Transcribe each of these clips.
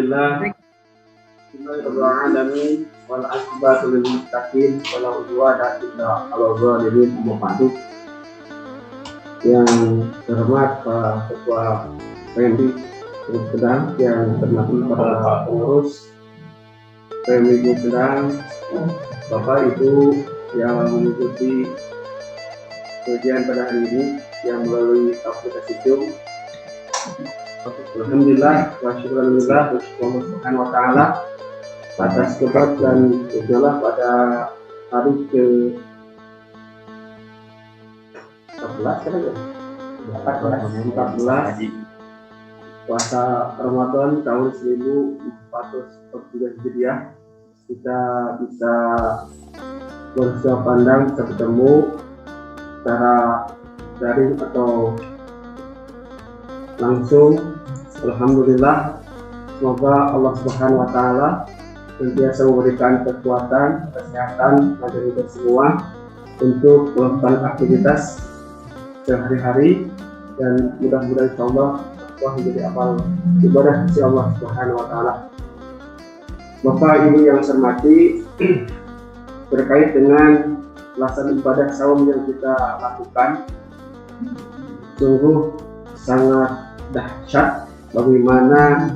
Alhamdulillah, Bismillahirrahmanirrahim. Wal akibatu lil muttaqin wala udwana illa 'alal zalimin. Yang terhormat Pak Ketua PMI Gunung Sedang, yang terhormat para pengurus PMI Gunung Sedang, Bapak Ibu yang mengikuti kajian pada hari ini yang melalui aplikasi Zoom. Alhamdulillah wa syukurillah Allah Subhanahu wa taala atas kebat dan berjalan pada hari ke 14 kan ya? 14 puasa Ramadan tahun 1443 Hijriah. Kita bisa bersuap pandang, bisa bertemu secara daring atau langsung. Alhamdulillah, semoga Allah Subhanahu wa taala senantiasa memberikan kekuatan, kesehatan pada kita semua untuk melakukan aktivitas sehari-hari, dan mudah-mudahan insyaallah menjadi amal ibadah sisi Allah Subhanahu wa taala. Bapak Ibu yang saya hormati, terkait dengan pelaksanaan ibadah saum yang kita lakukan, sungguh sangat dahsyat bagaimana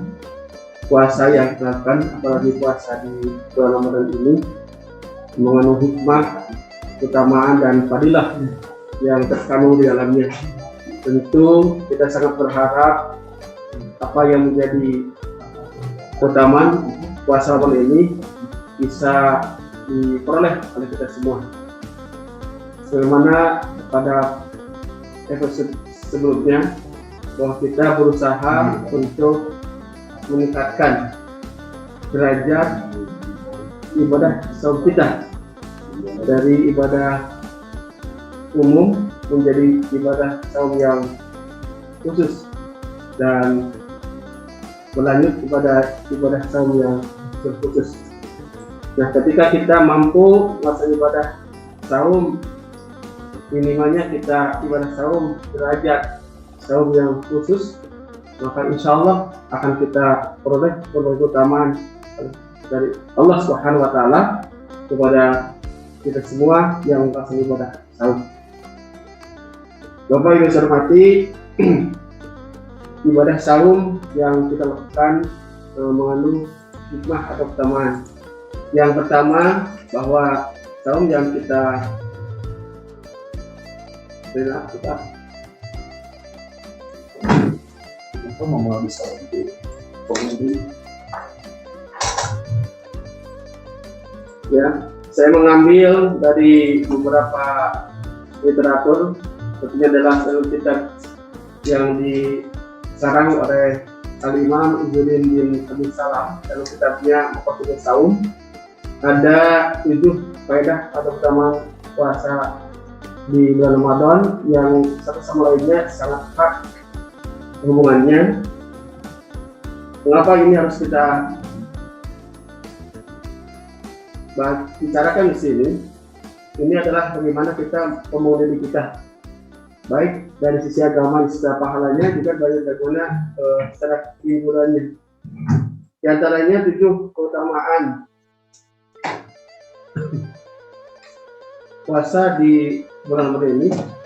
puasa yang dilakukan, apalagi puasa di bulan Ramadan ini, mengandung hikmah, keutamaan dan fadilah yang terkandung di dalamnya. Tentu kita sangat berharap apa yang menjadi keutamaan puasa Ramadan ini bisa diperoleh oleh kita semua. Sebagaimana pada episode sebelumnya, bahwa kita berusaha untuk meningkatkan derajat ibadah saum kita dari ibadah umum menjadi ibadah saum yang khusus, dan berlanjut kepada ibadah saum yang terkhusus. Nah, ketika kita mampu melaksanakan ibadah saum, minimalnya kita ibadah saum derajat saum yang khusus, maka insya Allah akan kita peroleh keutamaan dari Allah Subhanahu wa taala kepada kita semua yang melaksanakan ibadah saum. Bapak Ibu yang saya hormati, ibadah saum yang kita lakukan mengandung hikmah atau keutamaan. Yang pertama, bahwa saum yang kita mau bisa untuk pengundi. Ya, saya mengambil dari beberapa literatur, tentunya adalah kitab yang disarang oleh Al-Imam Izzuddin bin Abi Salam dalam kitabnya Maqasidus Saum. Ada 7 faedah atau keutamaan puasa di bulan Ramadan yang satu sama lainnya sangat erat hubungannya. Mengapa ini harus kita bicarakan di sini? Ini adalah bagaimana kita memenuhi diri kita, baik dari sisi agama, secara pahalanya, juga dari bagaimana secara hiburannya. Di antaranya 7 keutamaan puasa di bulan Ramadan ini.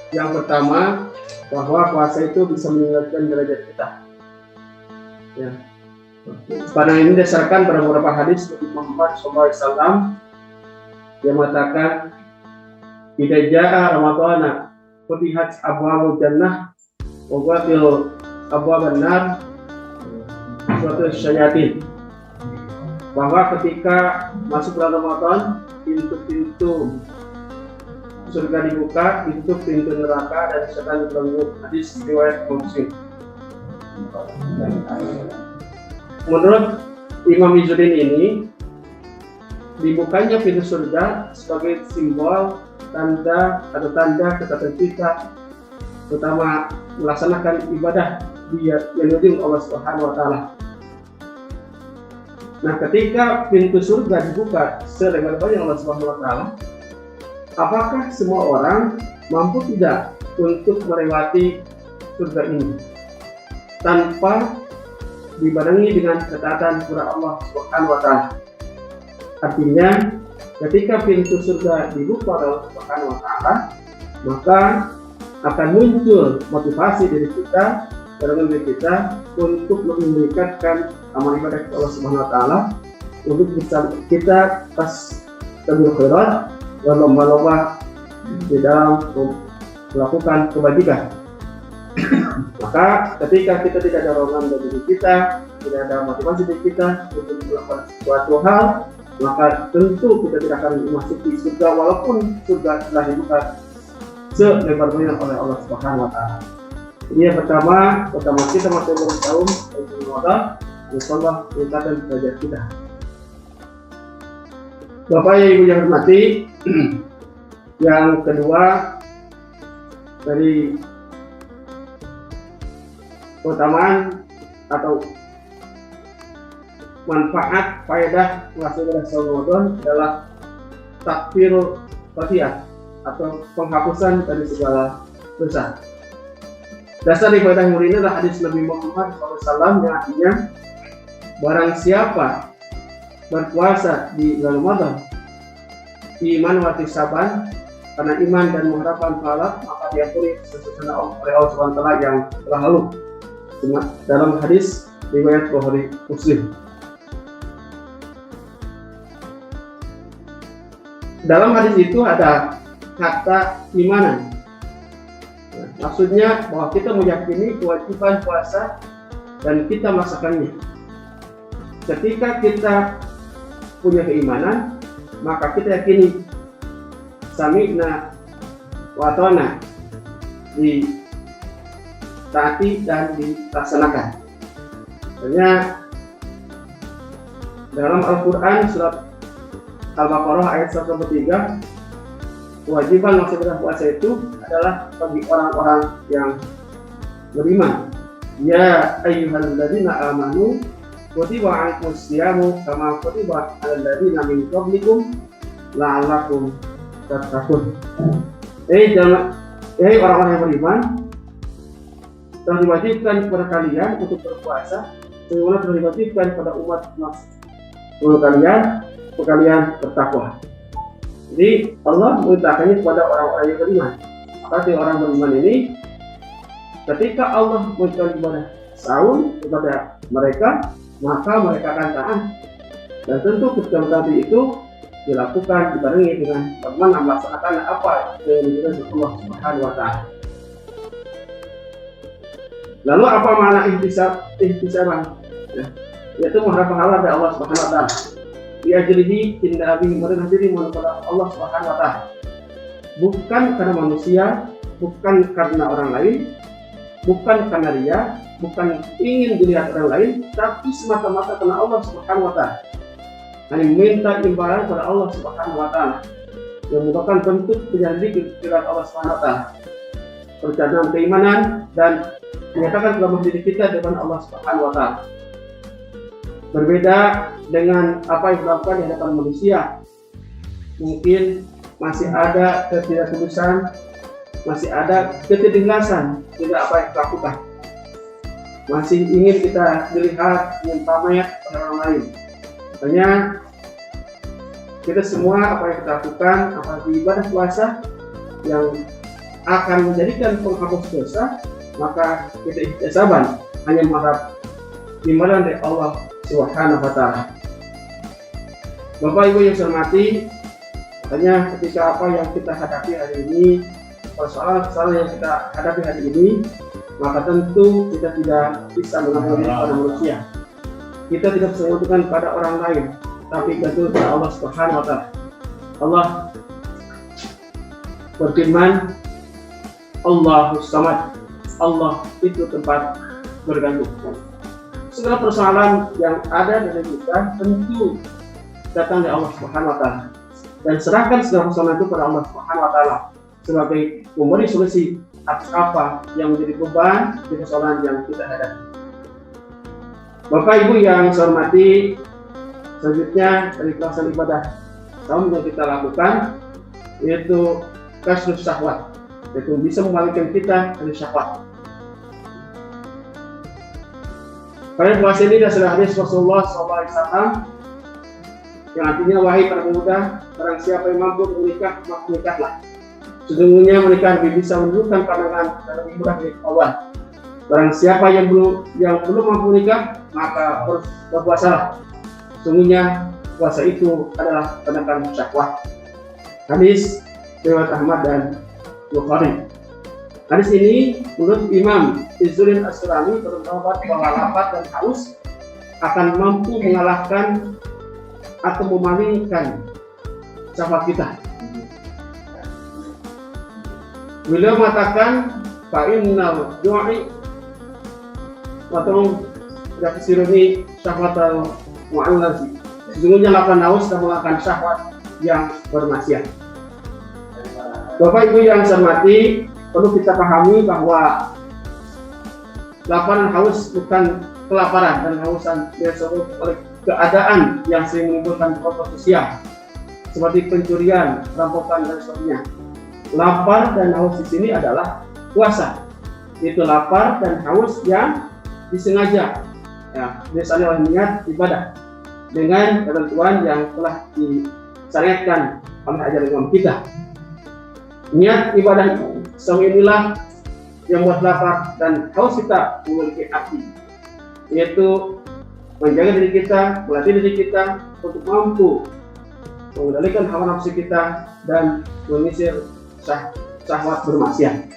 Yang pertama, bahwa puasa itu bisa meningkatkan derajat kita. Ya. Pada ini dasarkan pada beberapa hadis Nabi Muhammad SAW yang mengatakan, "Idza jaa Ramadhana futihat abwaabul jannah wa ghafil abwaaban nar suatu syayatin." Bahwa ketika masuk bulan Ramadan, pintu-pintu surga dibuka, ditutup pintu neraka dan setan dibelenggu. Hadis riwayat Muslim. Menurut Imam Izzuddin ini, dibukanya pintu surga sebagai simbol tanda ketaatan kita, terutama melaksanakan ibadah yang menuju Allah Subhanahu wa taala. Nah, ketika pintu surga dibuka selebar-lebarnya Allah Subhanahu wa taala, apakah semua orang mampu tidak untuk melewati surga ini tanpa dibarengi dengan ketaatan kepada Allah Subhanahu wa taala. Artinya, ketika pintu surga dibuka oleh Allah Subhanahu wa taala, maka akan muncul motivasi dari kita, dalam diri kita untuk lebih meningkatkan amal ibadah kepada Allah Subhanahu wa taala, untuk bisa kita pas tabul khairat berlomba-lomba di dalam melakukan kebajikan. Maka ketika kita tidak ada dorongan dari diri kita, tidak ada motivasi dari kita untuk melakukan suatu hal, maka tentu kita tidak akan memasuki surga walaupun surga telah dibuka selebar-lebarnya oleh Allah Subhanahu wa taala. Ini yang pertama kita masih bertahun untuk modal, insyaallah meningkatkan derajat kita. Bapak Ibu yang hormati, yang kedua dari keutamaan atau manfaat faedah puasa Ramadan adalah takfirul khati'ah atau penghapusan dari segala dosa. Dasar ibadah mulia ini adalah hadis Nabi Muhammad SAW yang artinya, barang siapa berpuasa di bulan Ramadan iman wa ihtisaban, karena iman dan mengharapkan pahala, maka diampuni sesungguhnya oleh Allah SWT yang telah lalu. Dalam hadis riwayat Bukhari Muslim. Dalam hadis itu ada kata imanan. Maksudnya bahwa kita meyakini kewajiban puasa dan kita melaksanakannya. Ketika kita punya keimanan, maka kita yakini sami'na wa ata'na, ditaati dan dilaksanakan. Artinya dalam Al-Quran surat Al-Baqarah ayat 103, kewajiban melaksanakan puasa itu adalah bagi orang-orang yang beriman. Ya ayyuhalladzina amanu kutiba 'alaikumus syiyamu kama kutiba 'alal ladzina min qablikum la'allakum tattaqun. Orang-orang yang beriman, telah diwajibkan kepada kalian untuk berpuasa sebagaimana telah diwajibkan pada umat kalian bertakwa. Jadi Allah memerintahkannya kepada orang-orang yang beriman. Maka orang beriman ini, ketika Allah memerintahkan ibadah saum kepada mereka, maka mereka akan taat. Dan tentu ketika tadi itu dilakukan dibarengi dengan bagaimana melaksanakan apa yang diinginkan Allah Subhanahu wa taala. Lalu apa makna ihtisaban? Yaitu mengharap pahala dari Allah Subhanahu wa taala. Diajrihi tindak abi merendah diri kepada Allah Subhanahu wa taala. Bukan karena manusia, bukan karena orang lain, bukan karena dia, bukan ingin dilihat orang lain, tapi semata-mata karena Allah Subhanahu wa taala. Hanya meminta imbalan kepada Allah Subhanahu wa taala yang merupakan bentuk penyanyi kepada Allah Subhanahu wa taala. Perjalanan keimanan dan menyatakan kepada diri kita depan Allah Subhanahu wa taala. Berbeda dengan apa yang dilakukan di hadapan manusia. Mungkin masih ada ketidaktulusan, masih ada ketidakikhlasan tidak apa yang dilakukan. Masih ingin kita dilihat, ingin pamer pada orang lain. Makanya kita semua apa yang kita lakukan, apalagi ibadah puasa yang akan menjadikan penghapus dosa, maka kita ihtisaban hanya mengharap imbalan dari Allah Subhanahu wa taala. Bapak Ibu yang saya hormati, makanya ketika apa yang kita hadapi hari ini, persoalan-persoalan yang kita hadapi hari ini, maka tentu kita tidak bisa mengampuni pada manusia. Kita tidak bisa menentukan pada orang lain, tapi gantung pada Allah Subhanahu wa taala. Allah berfirman, Allahus Samad, Allah itu tempat bergantung. Segala persoalan yang ada dari kita tentu datang dari Allah Subhanahu wa taala. Dan serahkan segala persoalan itu kepada Allah Subhanahu wa taala sebagai memberi solusi atas apa yang menjadi beban di persoalan yang kita hadapi. Bapak Ibu yang saya hormati, selanjutnya dari pelaksanaan ibadah saum yang kita lakukan, yaitu kasrus syahwat, yaitu bisa mengalihkan kita dari syahwat. Pada puasa ini sudah hadis Rasulullah SAW yang artinya, wahai para pemuda, barang siapa yang mampu menikah, maka menikahlah. Sesungguhnya menikah lebih bisa menundukkan pandangan dan lebih mudah dari awal. Barang siapa yang belum mampu menikah, maka harus berpuasalah. Sesungguhnya puasa itu adalah penekan syahwat. Hadis riwayat Ahmad dan Bukhari. Hadis ini menurut Imam Izzuddin As-Sulami berpendapat bahwa lapar dan haus akan mampu mengalahkan atau memalingkan syahwat kita. Beliau mengatakan fa'innal ju'i atau yakfiruni syahwatal mu'allazi. Sesungguhnya lapar dan haus akan mengalahkan syahwat yang bermaksiat. Bapak Ibu yang saya hormati, perlu kita pahami bahwa lapar dan haus bukan kelaparan dan hausan disebabkan oleh keadaan yang sering menimbulkan konflik sosial seperti pencurian, perampokan dan sebagainya. Lapar dan haus di sini adalah puasa. Itu lapar dan haus yang disengaja, ya, misalnya oleh niat ibadah dengan ketentuan yang telah disyariatkan oleh ajaran Islam kita. Niat ibadah semua inilah yang membuat lapar dan haus kita memiliki arti, yaitu menjaga diri kita, melatih diri kita untuk mampu mengendalikan hawa nafsu kita dan mengusir syahwat bermaksiat.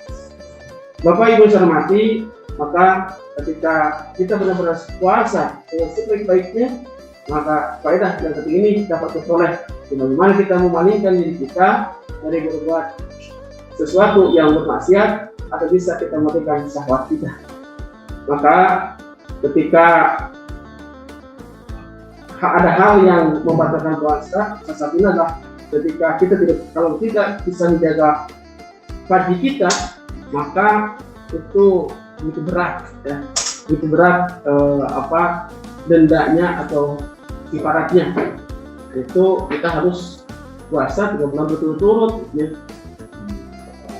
Bapak Ibu saya hormati, maka ketika kita benar-benar puasa dengan sebaik-baiknya, maka faedah yang ketiga ini dapat diperoleh bagaimana kita memalingkan diri kita dari berbuat sesuatu yang bermaksiat atau bisa kita matikan syahwat kita. Maka ketika ada hal yang membatalkan puasa, salah satunya adalah ketika kalau tidak bisa menjaga pagi kita, maka itu begitu berat, ya, begitu berat dendanya atau kifaratnya. Itu kita harus puasa 3 bulan berturut-turut, ya.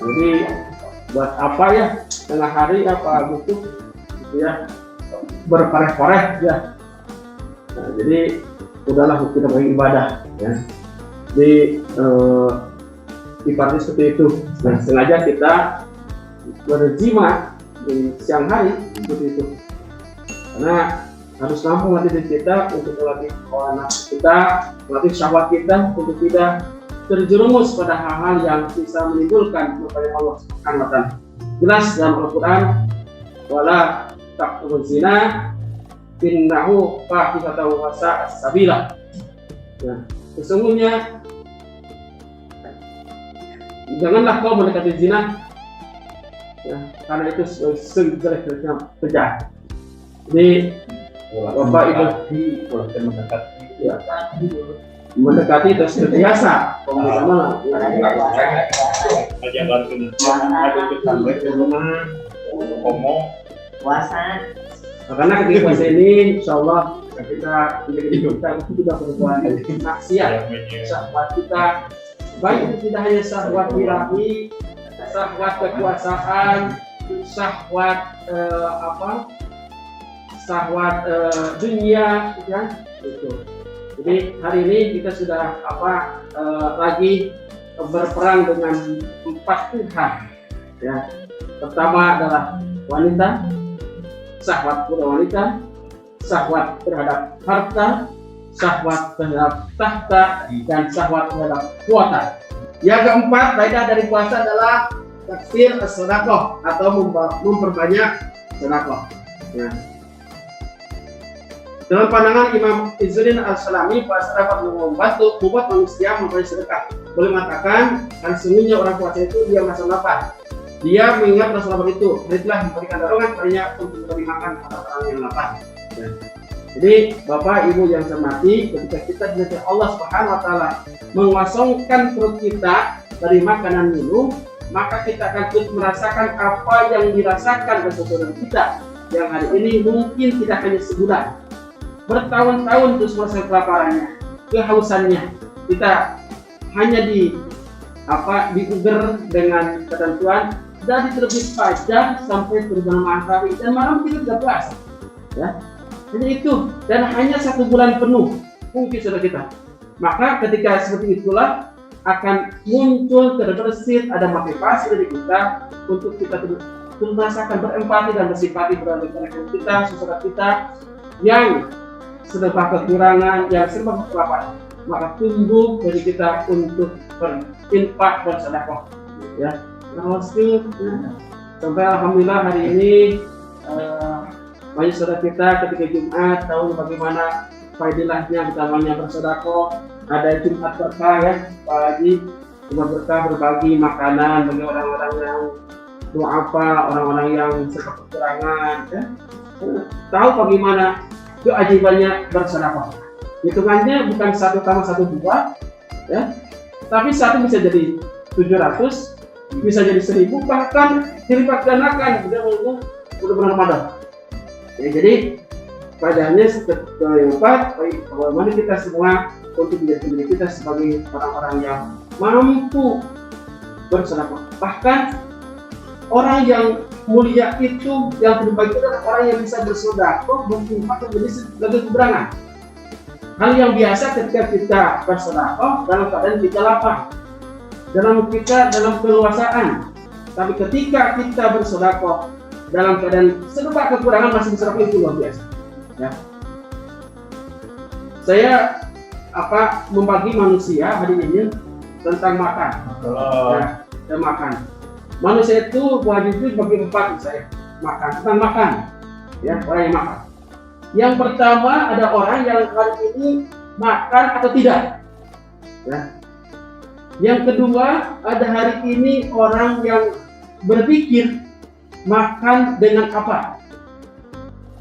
Jadi buat apa ya tengah hari apa butuh gitu ya berpareh-pareh ya. Nah, jadi udahlah kita bagi ibadah ya. Jadi ibaratnya seperti itu. Nah, sengaja kita berjima di siang hari seperti itu. Karena harus mampu melatih diri kita untuk melatih hawa nafsu kita, melatih syahwat kita untuk tidak terjerumus pada hal-hal yang bisa menimbulkan kepada Allah Subhanahu wa taala. Jelas dalam Al-Qur'an, wala taqrabuz zina innahu fahishatun wa sa'at sabila. Ya, sesungguhnya janganlah kau mendekati zina, ya, karena itu sejelek-jeleknya kerjaan. Jadi Bapak Ibu mendekati, ya, mendekati terus terbiasa sama aja bantu ada tetangga di rumah ngomong puasa. karena ketika puasa ini insyaallah kita juga berbuat maksiat. Syahwat kita baik itu tidak hanya syahwat birahi, syahwat kekuasaan, syahwat syahwat dunia, ya, gitu. Jadi hari ini kita sudah lagi berperang dengan 4 Tuhan. Ya. Pertama adalah wanita, syahwat pada wanita, syahwat terhadap harta, syahwat terhadap tahta, dan syahwat terhadap kuota. Yang keempat, faedah dari puasa adalah taksir sedekah atau memperbanyak sedekah. Ya. Dalam pandangan Imam Izzuddin As-Sulami, puasa dapat membantu membuat manusia memperoleh sedekah. Boleh mengatakan, kan sesungguhnya orang puasa itu dia masa lapar. Dia mengingat rasa lapar itu, dia telah memberikan dorongan padanya untuk memberi makan pada orang yang lapar. Ya. Jadi Bapak Ibu yang saya hormati, ketika kita dilatih Allah Subhanahu wa taala mengosongkan perut kita dari makanan minum, maka kita akan terus merasakan apa yang dirasakan oleh saudara kita yang hari ini mungkin tidak hanya sebulan, bertahun-tahun terus merasakan kelaparannya, kehausannya. Kita hanya diuger dengan ketentuan dari terbit fajar sampai terbenam matahari dan malam kita 13 ya. Jadi itu, dan hanya 1 bulan penuh mungkin saudara kita. Maka ketika seperti itulah akan muncul terbersit, ada motivasi dari kita untuk kita merasakan berempati dan bersimpati terhadap kita, saudara kita yang serba kekurangan, yang serba kekurangan. Maka tumbuh dari kita untuk berinfak dan sedekah ya. Sampai alhamdulillah hari ini banyak saudara kita ketika Jumat tahu bagaimana faedahnya utamanya bersedekah. Ada Jumat berkah ya, pagi Jumat berkah berbagi makanan bagi orang-orang yang orang-orang yang serba kekurangan ya. Tahu bagaimana kewajibannya bersedekah. Hitungannya bukan 1 tambah 1 2 ya, tapi 1 bisa jadi 700, bisa jadi 1000, bahkan dilipat gandakan udah bulan Ramadan. Ya, jadi padanya yang keempat, bagaimana kita semua untuk menjadi diri kita sebagai orang-orang yang mampu bersedekah. Bahkan orang yang mulia itu yang terbaik itu adalah orang yang bisa bersedekah berinfak menjadi sebagai keberangan. Hal yang biasa ketika kita bersedekah dalam keadaan kita lapar, dalam keluasaan. Tapi ketika kita bersedekah dalam keadaan serba kekurangan masih bersedekah itu luar biasa. Ya. Saya membagi manusia hari ini tentang makan. Ya, dan makan. Manusia itu wajib bagi 4 saya makan, tentang makan. Ya, orang yang makan. Yang pertama ada orang yang hari ini makan atau tidak. Ya. Yang kedua ada hari ini orang yang berpikir makan dengan apa.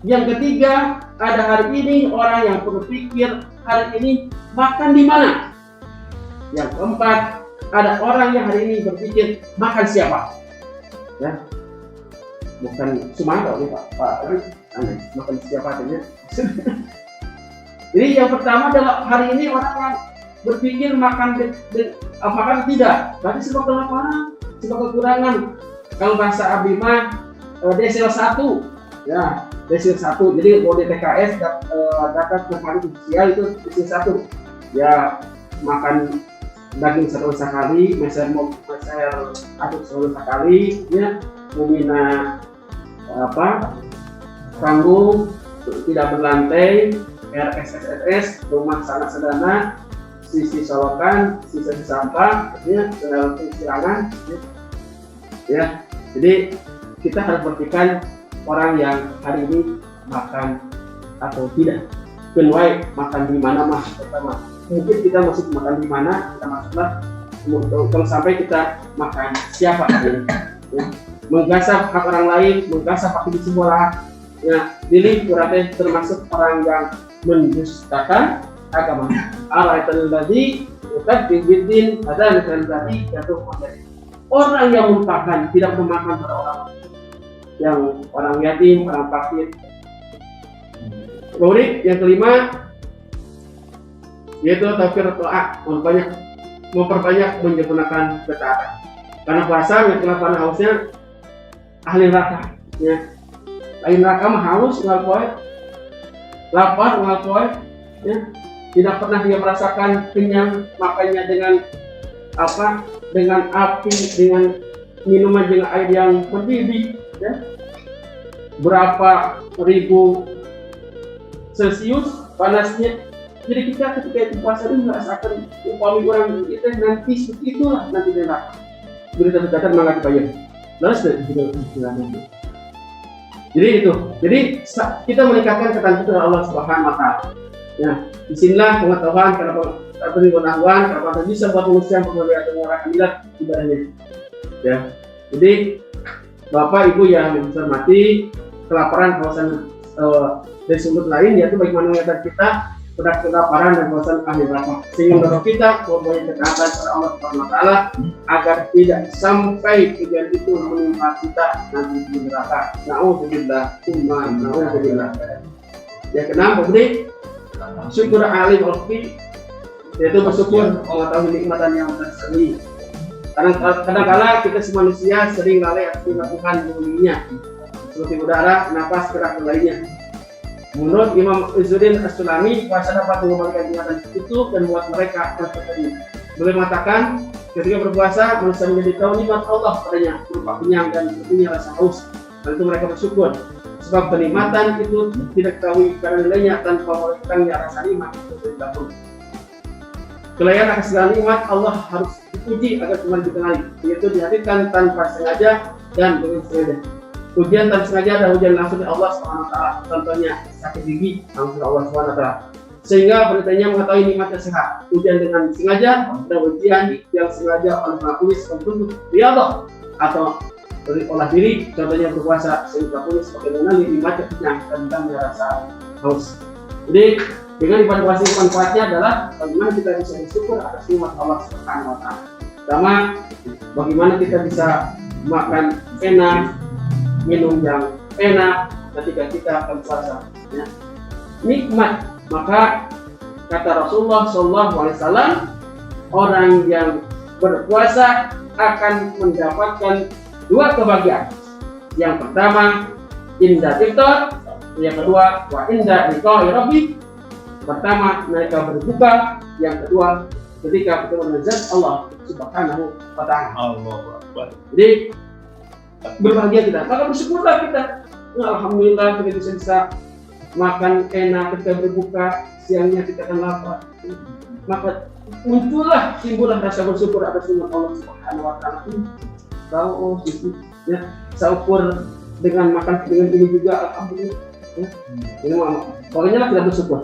Yang ketiga ada hari ini orang yang berpikir hari ini makan di mana. Yang keempat ada orang yang hari ini berpikir makan siapa. Ya. Bukan Sumanto nih Pak. Makan siapa artinya. Jadi yang pertama adalah hari ini orang yang berpikir makan tidak, berarti sebab kelaparan, sebab kekurangan. Kalau bahasa Abdi mah desil 1 ya, desil 1. Jadi kalau di TKS data kemarin sosial itu desil 1 ya, makan daging sekali, meser aduk sekali ya, memina panggung tidak berlantai, RSSS, rumah sangat sederhana, sisi solokan, sisi sampah, artinya silangan, ya. Jadi kita harus perhatikan orang yang hari ini makan atau tidak. Kenway makan di mana mas pertama. Mungkin kita masih makan di mana, kita masuklah. Kalau sampai kita makan siapa ini, ya. Menggasap hak orang lain, menggasap hak di sebelah. Ya, pilih berarti termasuk orang yang mendustakan agama. Al-Aitul Ladzi Uqad-Bidin ada tadi jatuh menjadi orang yang melupakan, tidak memakan pada orang yang orang yatim, orang fakir. Kemudian yang kelima yaitu tafsir ta'at, memperbanyak menyempurnakan ketaatan. Karena puasa yang kelaparan hausnya ahli neraka, ya. Lain neraka mah haus nggak poe, lapar nggak poe, ya. Tidak pernah dia merasakan kenyang, makanya dengan dengan api, dengan minuman, dengan air yang mendidih, ya. Berapa ribu Celcius panasnya. Jadi kita ketika itu puasa itu merasakan upami orang itu nanti seperti itulah nanti di neraka. Berita tercatat mangga dibayar. Lalu sudah itu. Jadi itu. Jadi kita meningkatkan ketaatan kepada Allah Subhanahu wa taala. Ya, disinilah pengetahuan karena pengetahuan karena bisa buat manusia pemulihan orang inilah ibadahnya. Ya. Jadi Bapak Ibu yang hormati, kelaparan kawasan dari sumber lain yaitu bagaimana mengingatkan kita pada kelaparan dan kawasan ahli neraka, sehingga mendorong kita mempunyai ketaatan kepada Allah Subhanahu wa taala agar tidak sampai kejadian itu menimpa kita nanti di neraka. Nauzubillah, nauzubillah. Yang keenam, kemudian syukur alim wakfi, yaitu bersyukur mengetahui nikmatan yang tersebut. Kadang-kadang kita manusia sering lalai atas perintah Tuhan mengulanginya, seperti udara, napas, gerak dan lainnya. Menurut Imam Izzuddin As-Sulami, puasa dapat mengembalikan ingatan itu dan membuat mereka tertekan. Beliau mengatakan, ketika berpuasa, manusia menjadi tahu nikmat Allah padanya, berupa kenyang dan punya rasa haus. Dan itu mereka bersyukur, sebab kenikmatan itu tidak ketahui karena nilainya tanpa melakukannya rasa nikmat itu tidak. Kelayan akan segala nikmat Allah harus dipuji agar kembali dikenali, yaitu dihadirkan tanpa sengaja dan dengan sengaja. Ujian tanpa sengaja adalah ujian langsung dari Allah SWT. Contohnya sakit gigi langsung dari Allah SWT. Sehingga beritanya mengetahui nikmatnya sehat. Ujian dengan sengaja dan ujian yang sengaja oleh pelakunya seperti riyadhah atau olah diri. Contohnya berpuasa sehingga pelakunya seperti mengenali nikmatnya kenyang dan ditambah rasa haus. Jadi dengan ibadah puasa manfaatnya adalah bagaimana kita bisa bersyukur atas nikmat Allah Subhanahu wa taala. Pertama, bagaimana kita bisa makan enak, minum yang enak ketika kita berpuasa. Ya. Nikmat. Maka kata Rasulullah SAW, orang yang berpuasa akan mendapatkan dua kebahagiaan. Yang pertama, indah iftar. Yang kedua, wa indah liqa'i rabbih. Pertama, mereka berbuka. Yang kedua, ketika bertemu dengan zat Allah Subhanahu wa ta'ala. Allahu Akbar. Jadi berbahagia kita, maka bersyukurlah kita. Alhamdulillah kita bisa makan enak ketika berbuka, siangnya kita akan lapar. Maka muncullah, timbullah rasa bersyukur atas nikmat Allah Subhanahu wa ta'ala. Tahu ya, syukur dengan makan dengan ini juga alhamdulillah. Ya. Ini pokoknya kita bersyukur.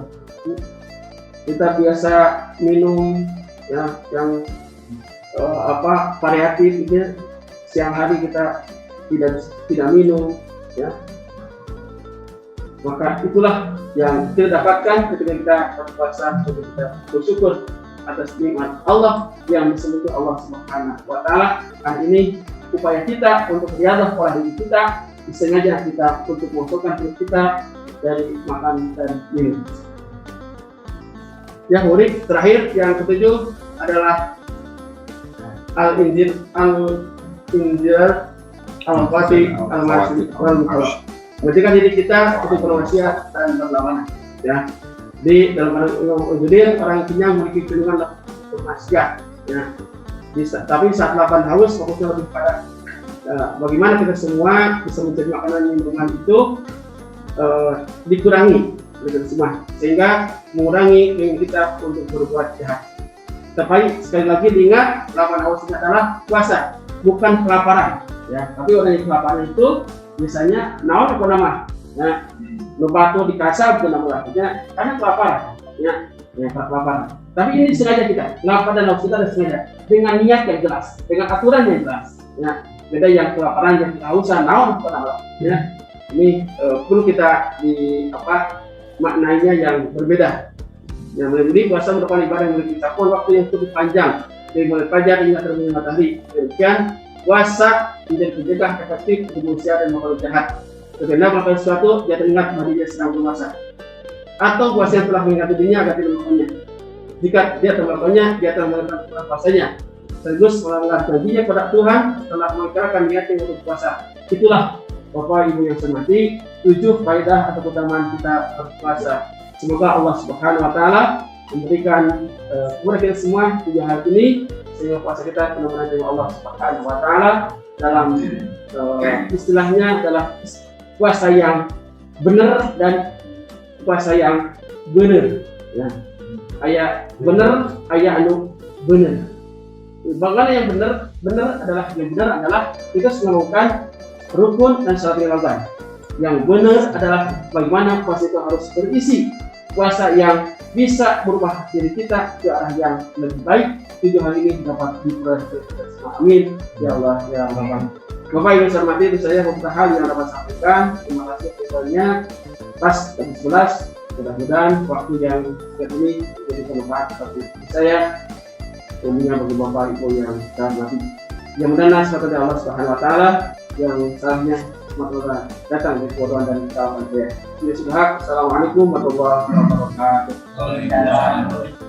Kita biasa minum ya yang variatif gitu ya. Siang hari kita tidak minum ya. Maka itulah yang kita dapatkan ketika kita berpuasa, untuk kita bersyukur atas nikmat Allah yang disebut Allah Subhanahu wa taala. Dan ini upaya kita untuk riyadhah pola hidup kita, disengaja kita untuk mengumpulkan perut kita dari makan dan minum. Yang murid terakhir yang ketujuh adalah al-injil al-fatih al-masih al-mukhlas. Menjadikan diri kita untuk berwasiat dan berlawanan. Ya, di dalam Imam Izzuddin, orang kenyang memiliki keinginan untuk maksiat. Ya, tapi saat lapar haus, fokusnya lebih pada bagaimana kita semua bisa mencari makanan yang minuman itu dikurangi oleh semua, sehingga mengurangi keinginan kita untuk berbuat jahat. Tapi sekali lagi diingat, lapar haus ini adalah puasa, bukan kelaparan. Ya, tapi orang yang kelaparan itu biasanya naon apa nama? Ya, lupa tuh dikasar bukan nama artinya karena kelaparan. Ya, kelaparan. Tapi ini sengaja kita, lapar dan haus kita sengaja dengan niat yang jelas, dengan aturan yang jelas. Ya, beda yang kelaparan yang kehausan naon apa nama? Ya, ini perlu kita maknanya yang berbeda. Yang menjadi puasa merupakan ibadah yang memiliki cakupan waktu yang cukup panjang dari mulai fajar hingga terbenam matahari. Demikian puasa menjadi penjaga efektif untuk manusia dan makhluk jahat. Ketika melakukan sesuatu, dia teringat bahwa dia sedang berpuasa. Atau puasa yang telah mengingat dirinya agar tidak melakukannya. Jika dia telah melakukannya, dia telah melakukan puasanya. Sekaligus melanggar janjinya kepada Tuhan setelah mengikrar niatnya untuk puasa. Itulah Bapak Ibu yang saya hormati, 7 faedah atau keutamaan kita berpuasa. Semoga Allah Subhanahu wa taala memberikan kepada kita semua 3 hal ini sehingga puasa kita benar-benar dari Allah Subhanahu wa taala dalam istilahnya adalah puasa yang benar dan puasa yang benar ya. Aya benar, aya anu benar. Bagaimana yang benar adalah kita melakukan rukun dan syarat dilakukan. Yang benar adalah bagaimana puasa itu harus berisi puasa yang bisa merubah diri kita ke arah yang lebih baik. 7 hal ini dapat diperoleh. Amin ya Allah ya Rabbana. Bapak Ibu saya hormati, itu saya beberapa hal yang dapat sampaikan. Terima kasih kepada pas jam 11. Mudah-mudahan waktu yang singkat ini menjadi bermanfaat bagi saya, tentunya bagi Bapak Ibu yang saya hormati. Yang mudah-mudahan semoga dari Allah Subhanahu wa taala yang salahnya semoga datang dari kebodohan dan kesalahan saya. Assalamualaikum warahmatullahi wabarakatuh.